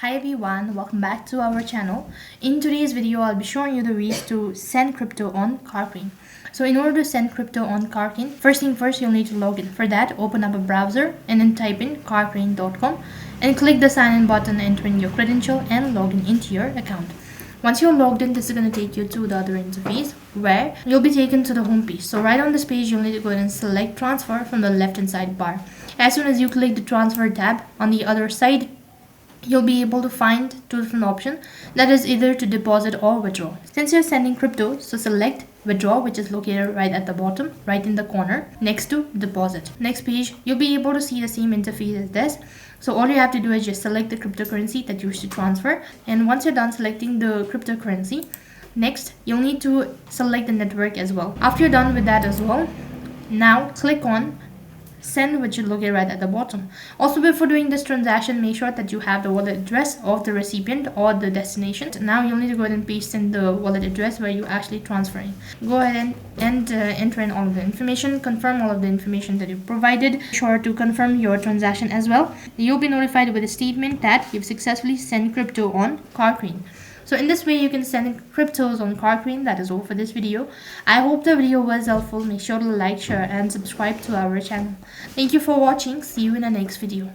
Hi everyone, welcome back to our channel. In today's video, I'll be showing you the ways to send crypto on Kraken. So in order to send crypto on Kraken, first thing first, you'll need to log in. For that, open up a browser and then type in kraken.com and click the sign in button, entering your credential and login into your account. Once you're logged in, this is going to take you to the other interface where you'll be taken to the home page. So right on this page, you'll need to go ahead and select transfer from the left hand side bar. As soon as you click the transfer tab on the other side, you'll be able to find two different options, that is either to deposit or withdraw. Since you're sending crypto, so select withdraw, which is located right at the bottom, right in the corner next to deposit. Next page, you'll be able to see the same interface as this. So all you have to do is just select the cryptocurrency that you wish to transfer, and once you're done selecting the cryptocurrency, next you'll need to select the network as well. After you're done with that as well, now click on send, which is located right at the bottom. Also, before doing this transaction, make sure that you have the wallet address of the recipient or the destination. Now you'll need to go ahead and paste in the wallet address where you're actually transferring. Go ahead and enter in all of the information, confirm all of the information that you've provided. Be sure to confirm your transaction as well. You'll be notified with a statement that you've successfully sent crypto on Kraken. So in this way, you can send cryptos on Kraken. That is all for this video. I hope the video was helpful. Make sure to like, share and subscribe to our channel. Thank you for watching. See you in the next video.